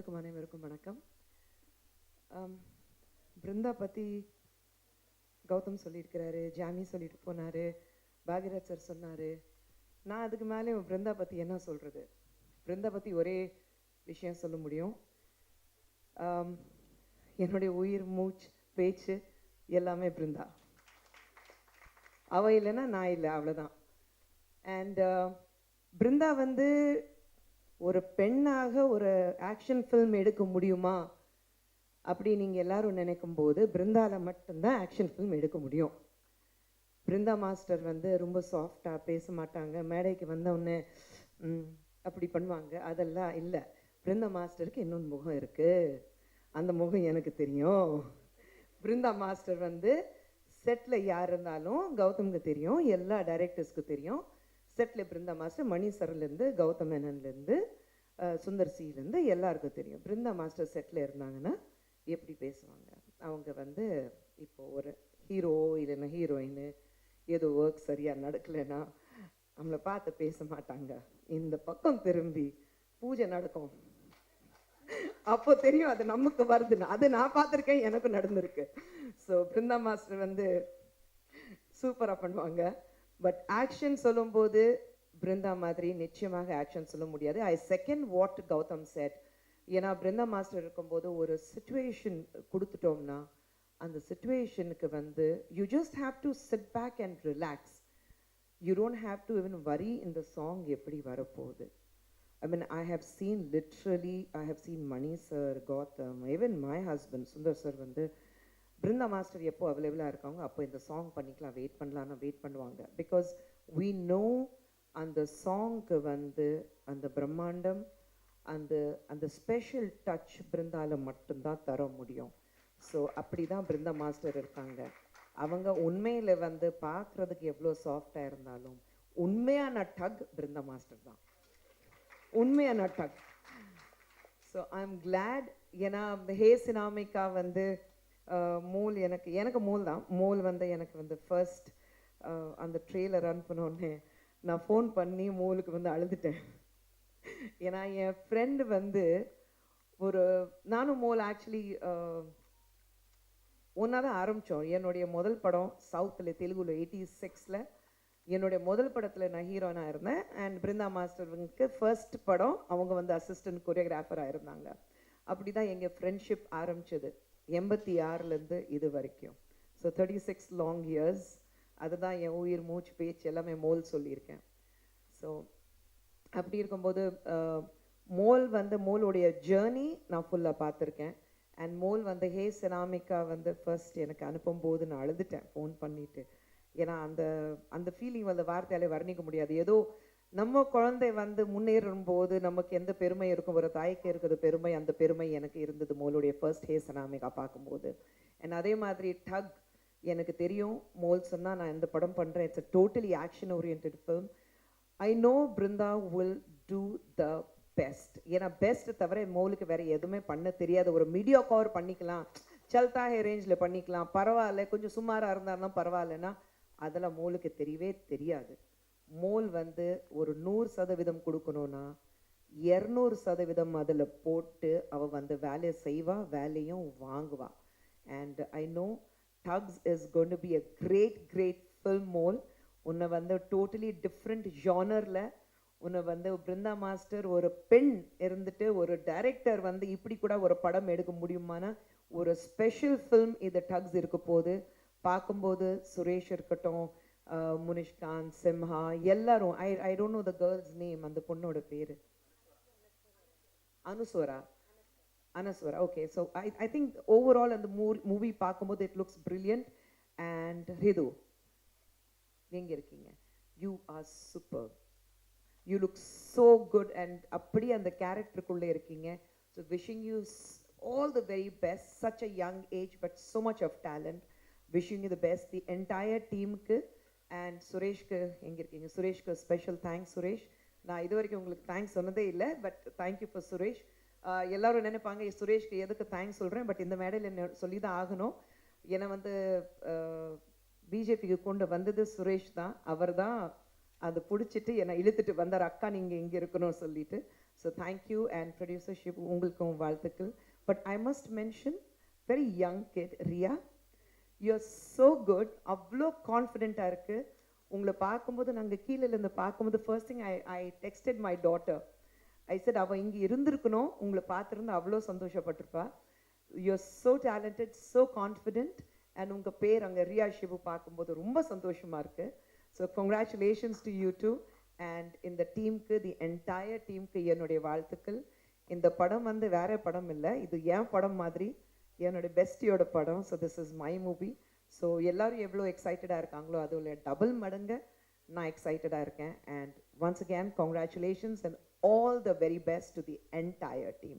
வந்திருக்கும் அனைவருக்கும் வணக்கம். பிருந்தா பற்றி கௌதம் சொல்லியிருக்கிறாரு, ஜாமி சொல்லிட்டு போனார், பாக்யராஜ் சார் சொன்னார். நான் அதுக்கு மேலே பிருந்தா பற்றி என்ன சொல்கிறது? பிருந்தா பற்றி ஒரே விஷயம் சொல்ல முடியும். என்னுடைய உயிர் மூச்சு பேச்சு எல்லாமே பிருந்தா. அவள் இல்லைன்னா நான் இல்லை, அவ்வளோதான். அண்ட் பிருந்தா வந்து ஒரு பெண்ணாக ஒரு ஆக்ஷன் ஃபில்ம் எடுக்க முடியுமா அப்படி நீங்கள் எல்லாரும் நினைக்கும் போது பிருந்தாவில் மட்டும்தான் ஆக்ஷன் ஃபில்ம் எடுக்க முடியும். பிருந்தா மாஸ்டர் வந்து ரொம்ப சாஃப்டாக பேச மாட்டாங்க, மேடைக்கு வந்தவுடனே அப்படி பண்ணுவாங்க, அதெல்லாம் இல்லை. பிருந்தா மாஸ்டருக்கு இன்னொன்று முகம் இருக்குது, அந்த முகம் எனக்கு தெரியும். பிருந்தா மாஸ்டர் வந்து செட்டில் யார் இருந்தாலும் கௌதமுக்கு தெரியும், எல்லா டைரக்டர்ஸ்க்கு தெரியும். செட்டில் பிருந்தா மாஸ்டர் மணி சர்லேருந்து கௌதம் மேனன்லேருந்து சுந்தர் சிலேருந்து எல்லாருக்கும் தெரியும். பிருந்தா மாஸ்டர் செட்டில் இருந்தாங்கன்னா எப்படி பேசுவாங்க. அவங்க வந்து இப்போது ஒரு ஹீரோ இல்லைன்னா ஹீரோயின் ஏதோ ஒர்க் சரியாக நடக்கலைன்னா நம்மளை பார்த்து பேச மாட்டாங்க, இந்த பக்கம் திரும்பி பூஜை நடக்கும், அப்போ தெரியும் அது நமக்கு வருதுன்னு. அது நான் பார்த்துருக்கேன், எனக்கும் நடந்திருக்கு. ஸோ பிருந்தா மாஸ்டர் வந்து சூப்பராக பண்ணுவாங்க. பட் ஆக்ஷன் சொல்லும்போது பிருந்தா மாதிரி நிச்சயமாக ஆக்ஷன் சொல்ல முடியாது. ஐ செகண்ட் வாட் கௌதம் செட். ஏன்னா பிருந்தா மாஸ்டர் இருக்கும்போது ஒரு சிச்சுவேஷன் கொடுத்துட்டோம்னா அந்த சிச்சுவேஷனுக்கு வந்து you just have to sit back and relax. You don't have to even worry இந்த சாங் எப்படி வரப்போகுது. I mean, I have seen literally, I have seen Mani sir, Gautam, even my husband, Sundar sir வந்து Brinda master எப்போ அவைலபிளாக இருக்காங்க அப்போ இந்த song பண்ணிக்கலாம், வெயிட் பண்ணலான்னு வெயிட் பண்ணுவாங்க. பிகாஸ் we know அந்த சாங்க்கு வந்து அந்த பிரம்மாண்டம், அந்த அந்த ஸ்பெஷல் டச் பிருந்தாவில் மட்டும்தான் தர முடியும். ஸோ அப்படி தான் பிருந்தா மாஸ்டர் இருக்காங்க. அவங்க உண்மையில் வந்து பார்க்குறதுக்கு எவ்வளோ சாஃப்டாக இருந்தாலும் உண்மையான டக் பிருந்தா மாஸ்டர் தான், உண்மையான டக். So I am glad. ஏன்னா ஹே சினாமிகா வந்து மோல் எனக்கு மோல் தான். மோல் வந்து எனக்கு வந்து ஃபர்ஸ்ட் அந்த ட்ரெயிலர் ரன் பண்ணோடனே நான் ஃபோன் பண்ணி மோலுக்கு வந்து அழுதுட்டேன். ஏன்னா என் ஃப்ரெண்டு வந்து நானும் மோல் ஆக்சுவலி ஒன்றா தான் ஆரம்பித்தோம். என்னுடைய முதல் படம் சவுத்தில் தெலுங்குல 86ல் என்னுடைய முதல் படத்தில் நான் ஹீரோயினாக இருந்தேன். அண்ட் பிருந்தா மாஸ்டருக்கு ஃபர்ஸ்ட் படம் அவங்க வந்து அசிஸ்டன்ட் கொரியோகிராஃபராக இருந்தாங்க. அப்படி தான் எங்கள் ஃப்ரெண்ட்ஷிப் ஆரம்பிச்சது 86லேருந்து இது வரைக்கும். So 36 long years. அதுதான் என் உயிர் மூச்சு பேச்சு எல்லாமே மோல் சொல்லியிருக்கேன். ஸோ அப்படி இருக்கும்போது மோலுடைய ஜேர்னி நான் ஃபுல்லாக பார்த்துருக்கேன். அண்ட் மோல் வந்து ஹே சினாமிகா வந்து ஃபர்ஸ்ட் எனக்கு அனுப்பும்போது நான் அழுதுட்டேன் ஃபோன் பண்ணிவிட்டு. ஏன்னா அந்த அந்த ஃபீலிங் வந்து வார்த்தையாலே வர்ணிக்க முடியாது. ஏதோ நம்ம குழந்தை வந்து முன்னேறும் போது நமக்கு எந்த பெருமை இருக்கும், ஒரு தாய்க்கு இருக்கிறது பெருமை, அந்த பெருமை எனக்கு இருந்தது மோலுடைய ஃபர்ஸ்ட் ஹே சினாமிகா பார்க்கும்போது. அண்ட் அதே மாதிரி டக் எனக்கு தெரியும், மோல் சொன்னால் நான் இந்த படம் பண்ணுறேன், it's a totally action orient film. I know Brinda will do the best. ஏன்னா பெஸ்ட் தவிர மோலுக்கு வேறு எதுவுமே பண்ண தெரியாது. ஒரு மீடியா கவர் பண்ணிக்கலாம், சல்தா ஹே ரேஞ்சில் பண்ணிக்கலாம், பரவாயில்ல, கொஞ்சம் சுமாராக இருந்தாலும் பரவாயில்லன்னா அதெல்லாம் மோலுக்கு தெரியவே தெரியாது. மோல் வந்து ஒரு 100% கொடுக்கணும்னா 200% அதில் போட்டு அவள் வந்து வேலையை செய்வா, வேலையும் வாங்குவா. அண்ட் ஐ நோ டக்ஸ் is going to be a great film. மோல் உன்னை வந்து டோட்டலி டிஃப்ரெண்ட் ஜானரில் உன்னை வந்து பிருந்தா மாஸ்டர் ஒரு பெண் இருந்துட்டு ஒரு டைரக்டர் வந்து இப்படி கூட ஒரு படம் எடுக்க முடியுமான ஒரு ஸ்பெஷல் ஃபில்ம் இது டக்ஸ் இருக்க போது. பார்க்கும்போது சுரேஷ் இருக்கட்டும், முனிஷ்காந்த், சிம்ஹா எல்லாரும், I don't know the girls name, அந்த பொண்ணோட பேர் Anaswara. Okay. So I think overall அந்த மூவி பார்க்கும்போது இட் லுக்ஸ் பிரில்லியன்ட். அண்ட் ஹிது எங்கே இருக்கீங்க? You are super, you look so good. And அப்படி அந்த கேரக்டருக்குள்ளே இருக்கீங்க. So wishing you all the very best. Such a young age but so much of talent. Wishing you the best, the entire team ku. And சுரேஷ்க்கு எங்கே இருக்கீங்க? சுரேஷ்க்கு special thanks. Suresh, நான் இது வரைக்கும் உங்களுக்கு thanks சொன்னதே இல்லை, பட் தேங்க்யூ ஃபார் சுரேஷ். எல்லோரும் நினைப்பாங்க சுரேஷ்க்கு எதுக்கு தேங்க்ஸ் சொல்கிறேன், பட் இந்த மேடையில் என்ன சொல்லி தான் ஆகணும். என்னை வந்து பிஜேபிக்கு கொண்டு வந்தது சுரேஷ் தான். அவர் தான் அதை பிடிச்சிட்டு என்னை இழுத்துட்டு வந்தார், அக்கா நீங்கள் இங்கே இருக்கணும் சொல்லிட்டு. So thank you and producer Shibu, உங்களுக்கும் வாழ்த்துக்கள். But I must mention very young kid Riya, you're so good. அவ்வளோ கான்ஃபிடென்ட்டாக இருக்குது. உங்களை பார்க்கும்போது நாங்கள் கீழேருந்து பார்க்கும்போது first thing I texted my daughter. I said அவள் இங்கே இருந்திருக்கணும், உங்களை பார்த்துருந்து அவ்வளோ சந்தோஷப்பட்டிருப்பா. You're so talented, so confident. And உங்கள் பேர் அங்கே ரியா ஷிபு பார்க்கும்போது ரொம்ப சந்தோஷமாக இருக்குது. So congratulations to you too. And இந்த டீமுக்கு, தி என்டையர் டீமுக்கு என்னுடைய வாழ்த்துக்கள். இந்த படம் வந்து வேற படம் இல்லை, இது என் படம் மாதிரி, என்னுடைய பெஸ்டியோட படம். So this is my movie. So எல்லாரும் எவ்வளோ எக்ஸைட்டடாக இருக்காங்களோ அதில் டபுள் மடங்கு நான் எக்ஸைட்டடாக இருக்கேன். And once again congratulations and all the very best to the entire team.